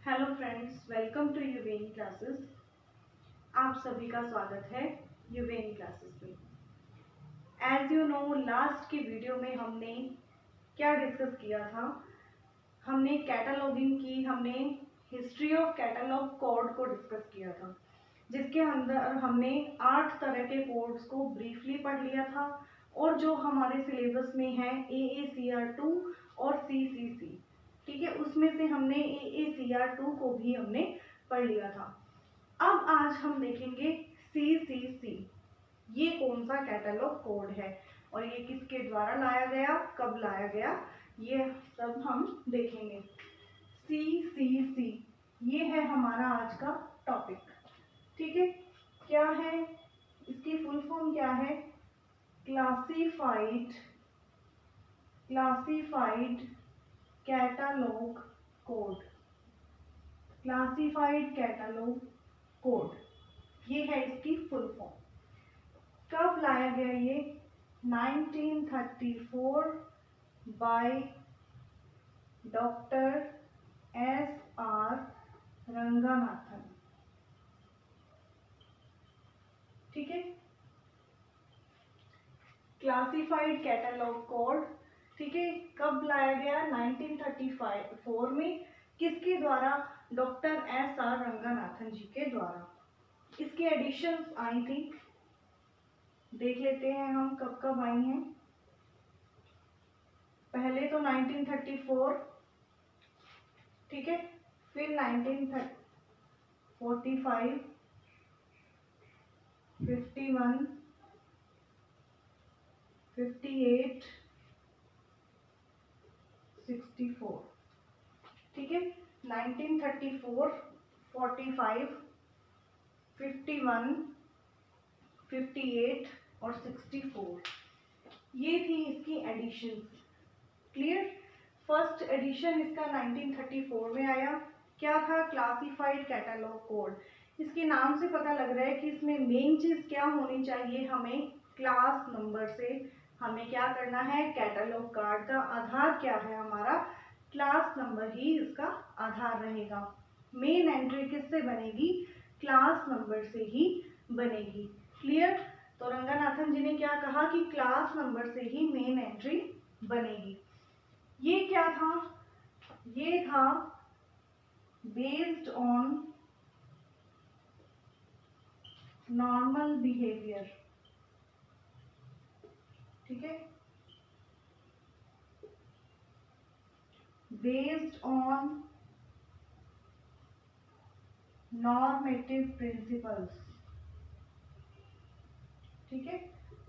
Hello friends, welcome to यूवेनी classes. आप सभी का स्वागत है यूवेनी क्लासेस में। एज यू नो, लास्ट की वीडियो में हमने क्या डिस्कस किया था। हमने कैटलॉगिंग की, हमने हिस्ट्री ऑफ कैटलॉग कोड को डिस्कस किया था, जिसके अंदर हमने 8 तरह के कोड्स को ब्रीफली पढ़ लिया था। और जो हमारे सिलेबस में है AACR2 और CCC, ठीक है, उसमें से हमने AACR2 को भी हमने पढ़ लिया था। अब आज हम देखेंगे CCC, ये कौन सा कैटलॉग कोड है और ये किसके द्वारा लाया गया, कब लाया गया, ये सब हम देखेंगे। CCC ये है हमारा आज का टॉपिक, ठीक है। क्या है इसकी फुल फॉर्म, क्या है? Classified catalogue code. Classified catalogue code, ये है इसकी फुल फॉर्म। कब लाया गया ये? 1934 बाय डॉक्टर SR रंगनाथन, ठीक है। क्लासिफाइड कैटलॉग कोड, ठीक है, कब लाया गया? 1934 में। किसके द्वारा? डॉक्टर SR रंगनाथन जी के द्वारा। इसकी एडिशंस आई थी, देख लेते हैं हम कब कब आई हैं। पहले तो 1934, ठीक है, फिर 1945, 51, 58, 64, ठीक है। 1934, 45, 51, 58 और 64, ये थी इसकी एडिशंस। क्लियर? फर्स्ट एडिशन इसका 1934 में आया। क्या था? Classified catalogue code. इसके नाम से पता लग रहा है कि इसमें मेन चीज क्या होनी चाहिए, हमें क्लास नंबर से हमें क्या करना है। कैटलॉग कार्ड का आधार क्या है हमारा? क्लास नंबर ही इसका आधार रहेगा। मेन एंट्री किससे बनेगी? क्लास नंबर से ही बनेगी। क्लियर? तो रंगनाथन जी ने क्या कहा कि क्लास नंबर से ही मेन एंट्री बनेगी। ये क्या था? ये था बेस्ड ऑन नॉर्मल बिहेवियर, ठीक है, बेस्ड ऑन नॉर्मेटिव प्रिंसिपल्स, ठीक है,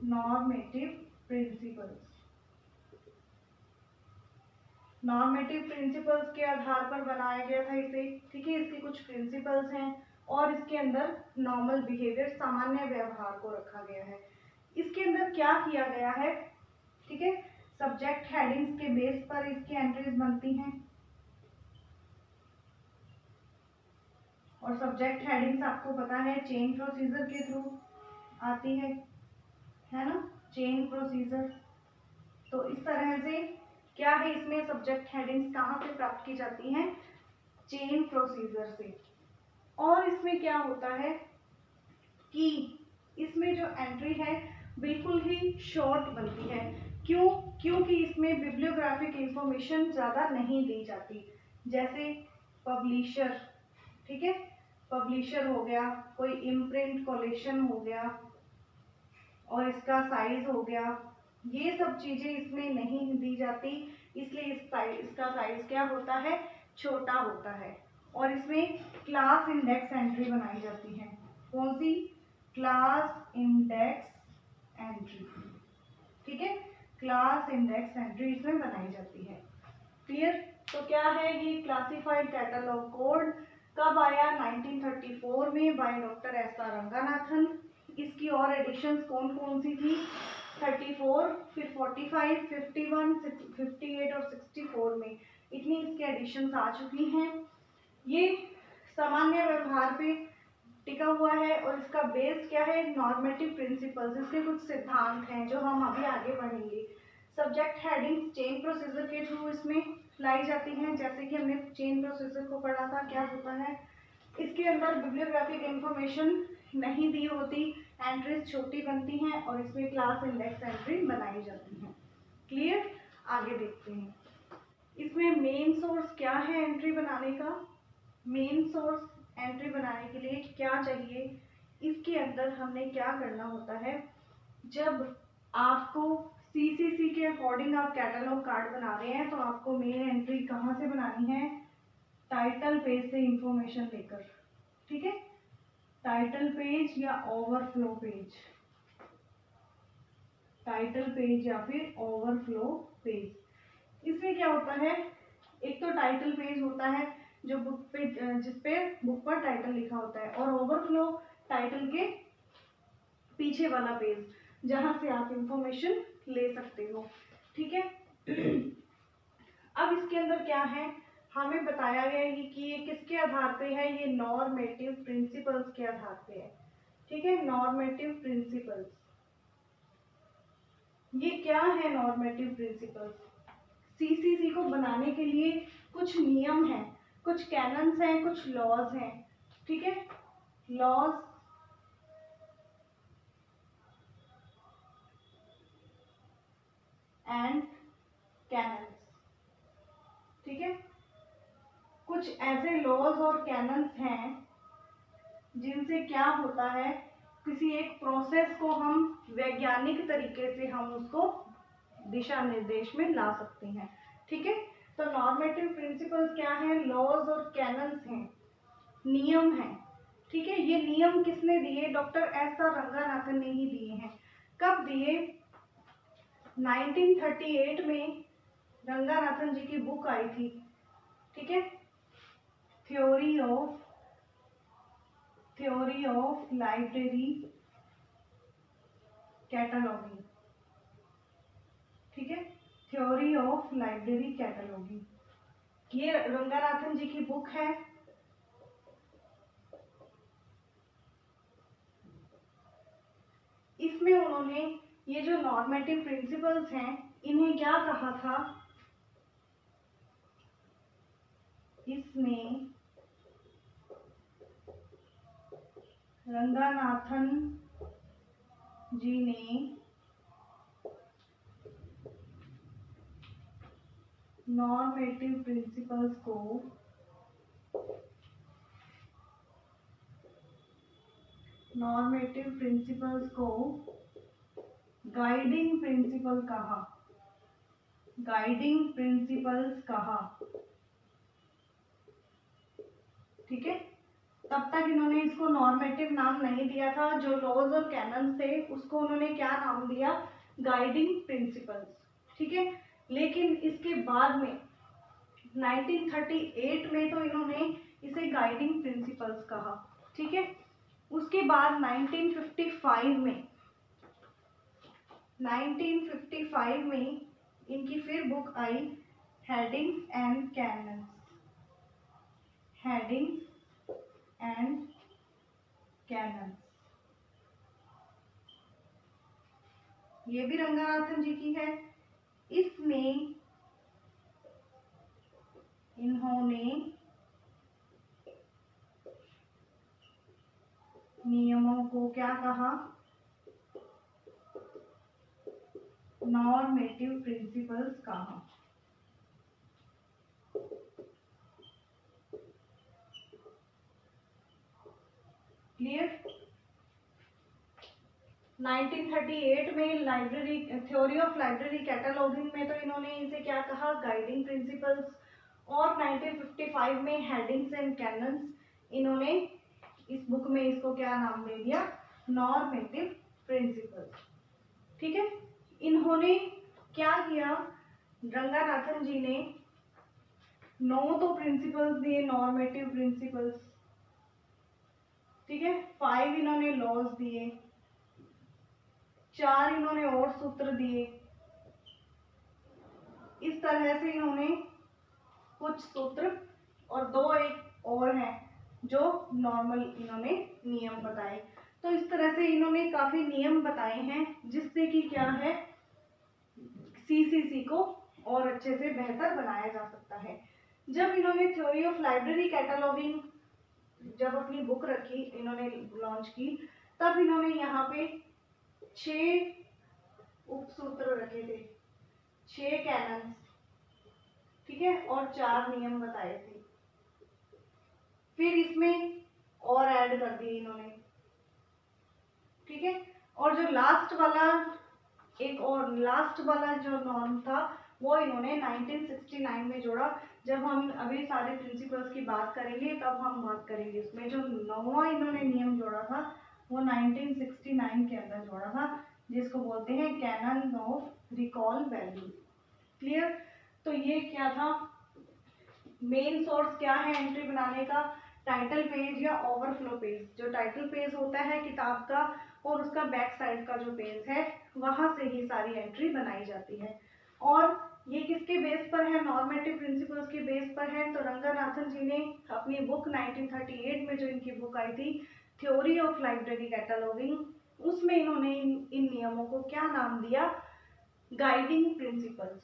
नॉर्मेटिव प्रिंसिपल्स। नॉर्मेटिव प्रिंसिपल्स के आधार पर बनाया गया था इसे, ठीक है। इसके कुछ प्रिंसिपल्स हैं और इसके अंदर नॉर्मल बिहेवियर, सामान्य व्यवहार को रखा गया है। इसके अंदर क्या किया गया है, ठीक है, सब्जेक्ट हेडिंग्स के बेस पर इसकी एंट्रीज बनती हैं। और सब्जेक्ट हेडिंग्स आपको पता है चेन प्रोसीजर के थ्रू आती है ना, चेन प्रोसीजर। तो इस तरह से क्या है, इसमें सब्जेक्ट हेडिंग्स कहाँ से प्राप्त की जाती हैं? चेन प्रोसीजर से। और इसमें क्या होता है कि इसमें जो एंट्री है बिल्कुल ही शॉर्ट बनती है। क्यों? क्योंकि इसमें बिब्लियोग्राफिक इंफॉर्मेशन ज़्यादा नहीं दी जाती। जैसे पब्लिशर, ठीक है, पब्लिशर हो गया, कोई इम्प्रिंट कलेक्शन हो गया और इसका साइज हो गया, ये सब चीज़ें इसमें नहीं दी जाती, इसलिए इसका साइज क्या होता है? छोटा होता है। और इसमें क्लास इंडेक्स एंट्री बनाई जाती है। कौन सी? क्लास इंडेक्स एंट्री, ठीक है, क्लास इंडेक्स एंट्री इसमें बनाई जाती है। क्लियर? तो क्या है ये क्लासिफाइड कैटलॉग कोड? कब आया? 1934 में बाय डॉक्टर SR रंगनाथन। इसकी और एडिशंस कौन कौन सी थी? 34, फिर 45, 51, 58 और 64 में इतनी इसकी एडिशंस आ चुकी हैं। ये सामान्य व्यवहार पे टिका हुआ है और इसका बेस क्या है? Normative principles. इसके कुछ सिद्धांत हैं जो हम अभी आगे पढ़ेंगे। सब्जेक्ट हेडिंग्स चेन प्रोसीजर के थ्रू इसमें लाई जाती हैं। जैसे कि हमने चेन प्रोसीजर को पढ़ा था, क्या होता है इसके अंदर बिब्लियोग्राफिक इंफॉर्मेशन नहीं दी होती, एंट्रीज छोटी बनती हैं और इसमें क्लास इंडेक्स एंट्री बनाई जाती हैं। क्लियर? आगे देखते हैं। इसमें मेन सोर्स क्या है एंट्री बनाने का? मेन सोर्स एंट्री बनाने के लिए क्या चाहिए? इसके अंदर हमने क्या करना होता है, जब आपको सीसीसी के अकॉर्डिंग आप कैटलॉग कार्ड बना रहे हैं तो आपको मेन एंट्री कहाँ से बनानी है? टाइटल पेज से इंफॉर्मेशन लेकर। ठीक है, टाइटल पेज या ओवरफ्लो पेज, टाइटल पेज या फिर ओवरफ्लो पेज। इसमें क्या होता है, एक तो टाइटल पेज होता है जो बुक पे, जिसपे बुक पर टाइटल लिखा होता है, और ओवरफ्लो टाइटल के पीछे वाला पेज जहां से आप इंफॉर्मेशन ले सकते हो। ठीक है। अब इसके अंदर क्या है, हमें बताया गया है कि ये किसके आधार पे है, ये नॉर्मेटिव प्रिंसिपल्स के आधार पे है। ठीक है, नॉर्मेटिव प्रिंसिपल्स। ये क्या है नॉर्मेटिव प्रिंसिपल्स? सीसीसी को बनाने के लिए कुछ नियम हैं, कुछ कैनन्स हैं, कुछ लॉज हैं। ठीक है, लॉज एंड कैनन्स। ठीक है, कुछ ऐसे लॉज और कैनन्स हैं जिनसे क्या होता है, किसी एक प्रोसेस को हम वैज्ञानिक तरीके से हम उसको दिशा निर्देश में ला सकते हैं। ठीक है, तो नॉर्मेटिव प्रिंसिपल्स क्या है? लॉज और कैनन्स हैं, नियम हैं। ठीक है, ये नियम किसने दिए? डॉक्टर एस आर रंगानाथन ने ही दिए हैं। कब दिए? 1938 में रंगानाथन जी की बुक आई थी। ठीक है, थ्योरी ऑफ लाइब्रेरी कैटलॉगिंग। ठीक है, थ्योरी ऑफ लाइब्रेरी कैटलॉगिंग, ये रंगानाथन जी की बुक है। इसमें उन्होंने ये जो नॉर्मेटिव प्रिंसिपल्स हैं इन्हें क्या कहा था? इसमें रंगानाथन जी ने नॉर्मेटिव प्रिंसिपल्स को गाइडिंग प्रिंसिपल कहा, गाइडिंग प्रिंसिपल्स कहा। ठीक है, तब तक इन्होंने इसको नॉर्मेटिव नाम नहीं दिया था। जो लॉज और कैनन्स थे उसको उन्होंने क्या नाम दिया? Guiding principles. ठीक है, लेकिन इसके बाद में 1938 में तो इन्होंने इसे गाइडिंग प्रिंसिपल्स कहा। ठीक है, उसके बाद 1955 में इनकी फिर book I headings and cannons, headings and cannons. ये भी रंगानाथन जी की है। इसमें इन्होंने नियमों को क्या कहा? नॉर्मेटिव प्रिंसिपल्स कहा। क्लियर? 1938 में library theory of library cataloguing में तो इन्होंने इसे क्या कहा? Guiding principles. और 1955 में हेडिंग्स एंड कैनन्स, इन्होंने इस बुक में इसको क्या नाम दे दिया? Normative principles. ठीक है, इन्होंने क्या किया? रंगानाथन जी ने 9 तो प्रिंसिपल्स दिए, नॉर्मेटिव प्रिंसिपल्स। ठीक है, 5 इन्होंने लॉज दिए, 4 इन्होंने और सूत्र दिए। इस तरह से इन्होंने कुछ सूत्र और 2 एक और हैं जो नॉर्मल इन्होंने नियम बताए। तो इस तरह से इन्होंने काफी नियम बताए हैं जिससे कि क्या है, सीसीसी को और अच्छे से बेहतर बनाया जा सकता है। जब इन्होंने थ्योरी ऑफ लाइब्रेरी कैटलॉगिंग जब अपनी बुक रखी, इन्होंने लॉन्च की, तब इन्होंने यहाँ पे 6 उपसूत्र रखे थे, 6 कैनन, ठीक है, और 4 नियम बताए थे। फिर इसमें और ऐड कर दिए इन्होंने, ठीक है। और जो लास्ट वाला जो नॉर्म था वो इन्होंने 1969 में जोड़ा। जब हम अभी सारे प्रिंसिपल्स की बात करेंगे तब हम बात करेंगे उसमें। जो 9वां इन्होंने नियम जोड़ा था वो 1969 के अंदर जोड़ा था, जिसको बोलते हैं cannon of recall value. Clear? तो ये क्या था, मेन सोर्स क्या है एंट्री बनाने का, टाइटल पेज या ओवरफ्लो पेज। जो टाइटल पेज होता है किताब का और उसका बैक साइड का जो पेज है, वहां से ही सारी एंट्री बनाई जाती है। और ये किसके बेस पर है, नॉर्मेटिव प्रिंसिपल्स के बेस पर है। तो रंगनाथन जी ने अपनी बुक 1938 में जो इनकी बुक आई थी थ्योरी ऑफ लाइब्रेरी कैटलॉगिंग, उसमें इन्होंने इन नियमों को क्या नाम दिया, गाइडिंग प्रिंसिपल्स,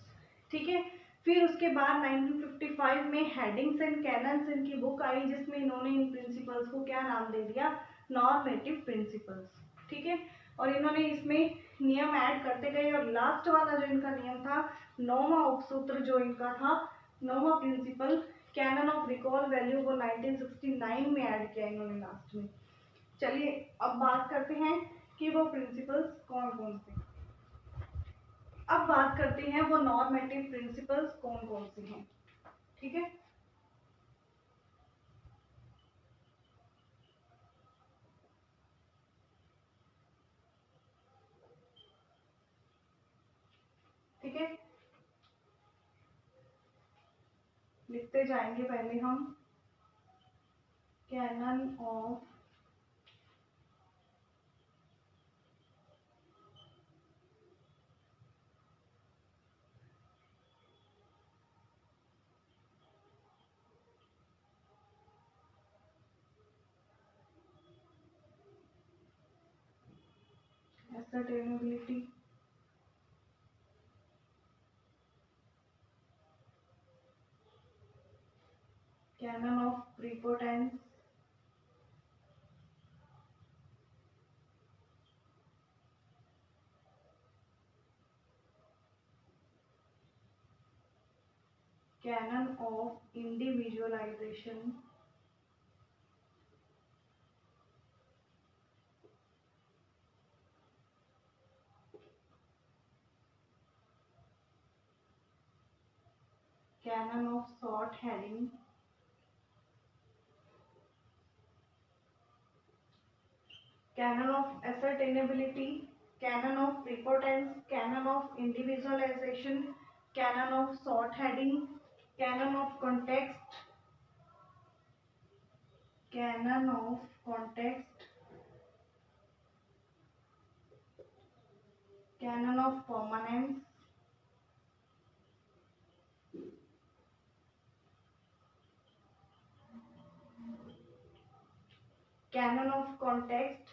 ठीक है। फिर उसके बाद 1955 में हेडिंग्स एंड कैनन्स इनकी बुक आई, जिसमें इन्होंने इन प्रिंसिपल्स को क्या नाम दे दिया, नॉर्मेटिव प्रिंसिपल्स, ठीक है। और इन्होंने इसमें नियम ऐड करते गए और लास्ट वाला जो इनका नियम था, 9वां उपसूत्र जो इनका था, 9वां principal canon of recall value, वो 1969 में ऐड किया इन्होंने लास्ट में। चलिए अब बात करते हैं कि वो प्रिंसिपल्स कौन कौन से। अब बात करते हैं वो नॉर्मेटिव प्रिंसिपल्स कौन कौन से हैं, ठीक है। ठीक है, लिखते जाएंगे पहले हम canon of ascertainability, canon of prepotence, canon of individualization, canon of short heading, canon of ascertainability, canon of prepotence, canon of individualization, canon of short heading, canon of context, canon of context, canon of permanence, canon of context,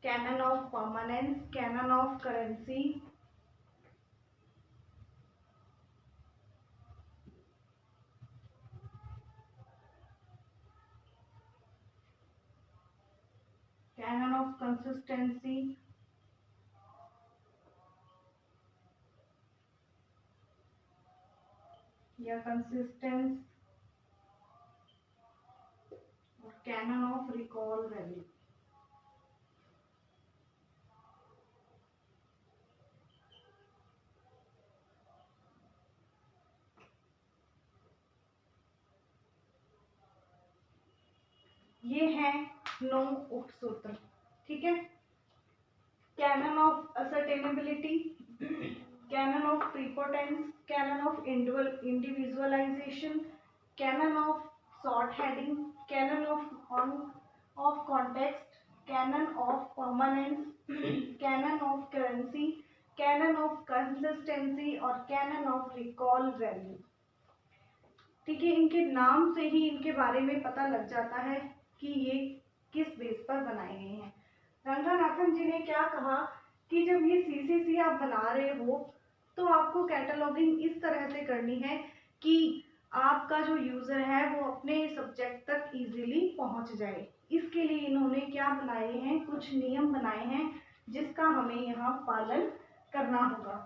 canon of permanence, canon of currency, canon of consistency, या consistence, और canon of recall value. ये है 9 उपसूत्र, ठीक है। Canon of ascertainability, canon of prepotence, canon of individualisation, canon of short heading, canon of context, canon of permanence, canon of currency, canon of consistency और canon of recall value. ठीक है, इनके नाम से ही इनके बारे में पता लग जाता है कि ये किस बेस पर बनाए गए हैं। रंगनाथन जी ने क्या कहा कि जब ये CCC आप बना रहे हो तो आपको कैटलॉगिंग इस तरह से करनी है कि आपका जो यूज़र है वो अपने सब्जेक्ट तक इजीली पहुंच जाए। इसके लिए इन्होंने क्या बनाए हैं, कुछ नियम बनाए हैं जिसका हमें यहाँ पालन करना होगा।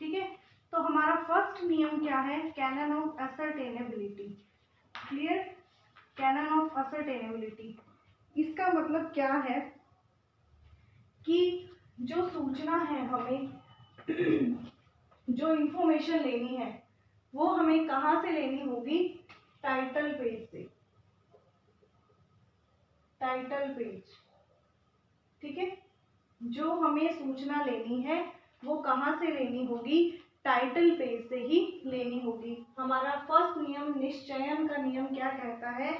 ठीक है, तो हमारा फर्स्ट नियम क्या है, canon of ascertainability. Clear, canon of ascertainability, इसका मतलब क्या है कि जो सूचना है हमें जो इंफॉर्मेशन लेनी है वो हमें कहाँ से लेनी होगी, टाइटल पेज से, टाइटल पेज। ठीक है, जो हमें सूचना लेनी है वो कहाँ से लेनी होगी, टाइटल पेज से ही लेनी होगी। हमारा फर्स्ट नियम, निश्चयन का नियम क्या कहता है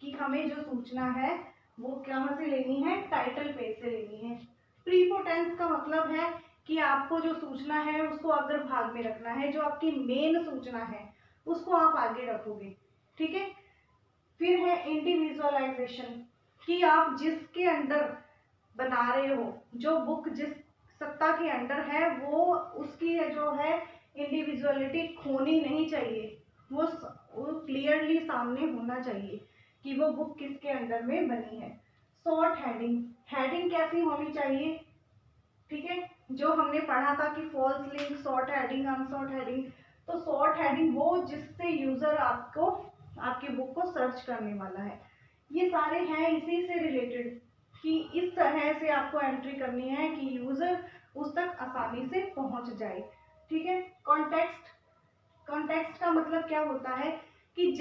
कि हमें जो सूचना है वो कहाँ से लेनी है, टाइटल पेज से लेनी है। प्रीपोटेंस का मतलब है कि आपको जो सूचना है उसको अगर भाग में रखना है, जो आपकी मेन सूचना है उसको आप आगे रखोगे। ठीक है, फिर है इंडिविजुअलाइजेशन, कि आप जिसके अंडर बना रहे हो, जो बुक जिस सत्ता के अंडर है वो उसकी जो है इंडिविजुअलिटी खोनी नहीं चाहिए, वो क्लियरली सामने होना चाहिए कि वो बुक किसके अंडर में बनी है। शॉर्ट हेडिंग, हेडिंग कैसी होनी चाहिए, ठीक है, जो हमने पढ़ा था कि false link, short heading, unshort heading. तो शॉर्ट हेडिंग वो जिससे यूजर आपको आपकी बुक को सर्च करने वाला है। ये सारे हैं इसी से रिलेटेड कि इस तरह से आपको एंट्री करनी है कि यूजर उस तक आसानी से पहुंच जाए। ठीक है, कॉन्टेक्स्ट, कॉन्टेक्स्ट का मतलब क्या होता है कि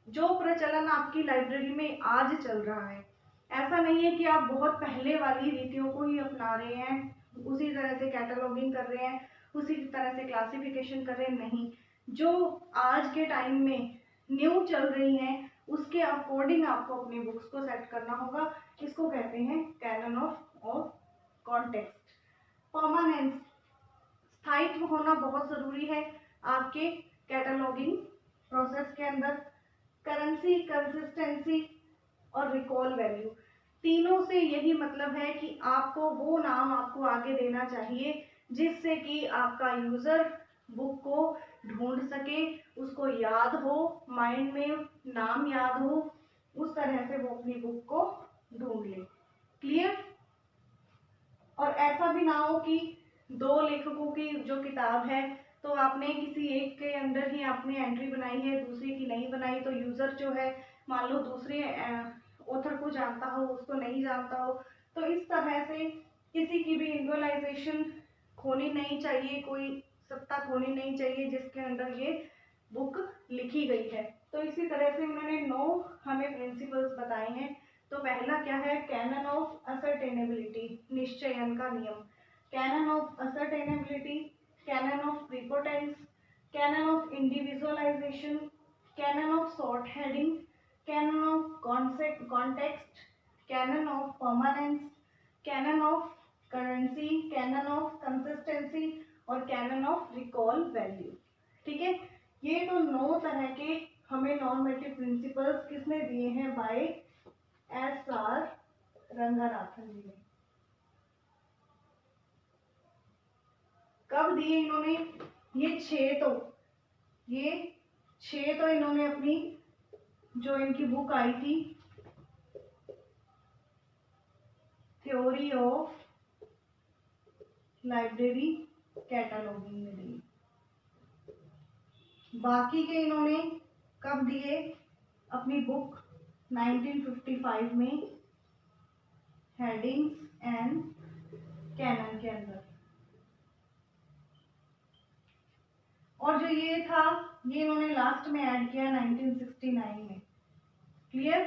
जो प्रचलन आपकी लाइब्रेरी में आज चल रहा है, ऐसा नहीं है कि आप बहुत पहले वाली रीतियों को ही अपना रहे हैं, उसी तरह से कैटलॉगिंग कर रहे हैं, उसी तरह से क्लासिफिकेशन कर रहे हैं, नहीं, जो आज के टाइम में न्यू चल रही हैं उसके अकॉर्डिंग आपको अपनी बुक्स को सेट करना होगा। इसको कहते हैं कैनन ऑफ कॉन्टेक्स्ट। परमानेंस, स्थायित्व होना बहुत जरूरी है आपके कैटलॉगिंग प्रोसेस के अंदर। करेंसी, कंसिस्टेंसी और रिकॉल वैल्यू, तीनों से यही मतलब है कि आपको वो नाम आपको आगे देना चाहिए जिससे कि आपका यूजर बुक को ढूंढ सके, उसको याद हो, माइंड में नाम याद हो, उस तरह से वो अपनी बुक को ढूंढ ले। क्लियर, और ऐसा भी ना हो कि दो लेखकों की जो किताब है तो आपने किसी एक के अंदर ही आपने एंट्री बनाई है, दूसरे की नहीं बनाई, तो यूजर जो है मान लो दूसरे ऑथर को जानता हो, उसको नहीं जानता हो, तो इस तरह से किसी की भी इंडिविजुअलाइजेशन खोनी नहीं चाहिए, कोई सत्ता खोनी नहीं चाहिए जिसके अंदर ये बुक लिखी गई है। तो इसी तरह से उन्होंने 9 हमें प्रिंसिपल्स बताए हैं। तो पहला क्या है, कैनन ऑफ असर्टेनेबिलिटी, निश्चयन का नियम। Canon of ascertainability, canon of prepotence, canon of individualisation, canon of short heading, canon of context, canon of permanence, canon of currency, canon of consistency और कैनन ऑफ रिकॉल वैल्यू। ठीक है, ये तो 9 तरह के हमें नॉर्मेटिव प्रिंसिपल्स किसने दिए हैं, बाय एस.आर. रंगनाथन जी ने। कब दिए इन्होंने, ये 6 तो इन्होंने अपनी जो इनकी बुक आई थी थ्योरी ऑफ लाइब्रेरी कैटलॉगिंग में दी। बाकी के इन्होंने कब दिए, अपनी बुक 1955 में हेडिंग्स एंड कैनन के अंदर। और जो ये था ये इन्होंने लास्ट में ऐड किया 1969 में। क्लियर,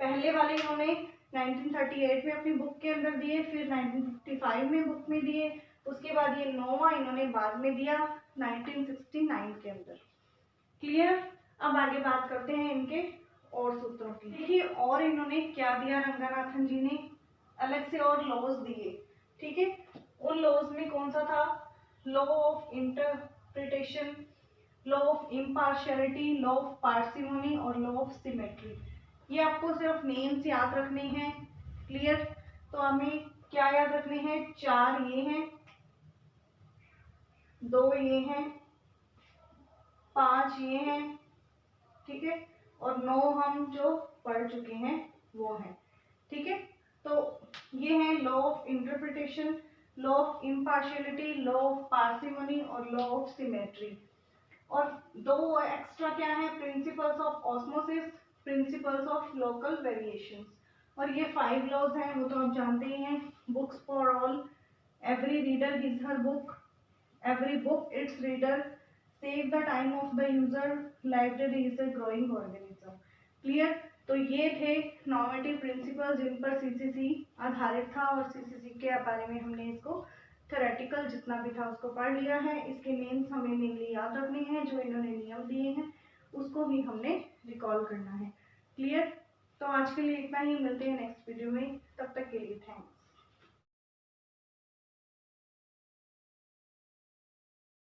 पहले वाले इन्होंने 1938 में अपनी बुक के अंदर दिए, फिर 1955 में बुक में दिए, उसके बाद ये 9वां इन्होंने बाद में दिया 1969 के अंदर। क्लियर, अब आगे बात करते हैं इनके और सूत्रों की। देखिए और इन्होंने क्या दिया, रंगनाथन जी ने अलग से और लॉज दिए। ठीक है, उन लॉज में कौन सा था, law of interpretation, law of impartiality, law of parsimony और लॉ ऑफ सिमेट्री। ये आपको सिर्फ नेम्स याद रखने हैं। क्लियर, तो हमें क्या याद रखने हैं, 4 ये हैं, 2 ये हैं, 5 ये हैं, ठीक है, और 9 हम जो पढ़ चुके हैं वो हैं, ठीक है। तो ये है law of interpretation, law of impartiality, law of parsimony और लॉ ऑफ सिमेट्री। और 2 एक्स्ट्रा क्या है, principles of osmosis, principles of local variations. और ये 5 लॉज हैं, वो तो आप जानते ही हैं, books for all, every reader his her book, every book it's reader, save the time of the user, library is a growing organism. Clear. तो ये थे नॉर्मेटिव प्रिंसिपल जिन पर सीसीसी आधारित था, और सीसीसी के बारे में हमने इसको थ्योरेटिकल जितना भी था उसको पढ़ लिया है। इसके मेन्स हमें मेनली याद रखने हैं, जो इन्होंने नियम दिए हैं उसको भी हमने रिकॉल करना है। क्लियर। तो आज के लिए इतना ही, मिलते हैं नेक्स्ट वीडियो में, तब तक के लिए थैंक्स।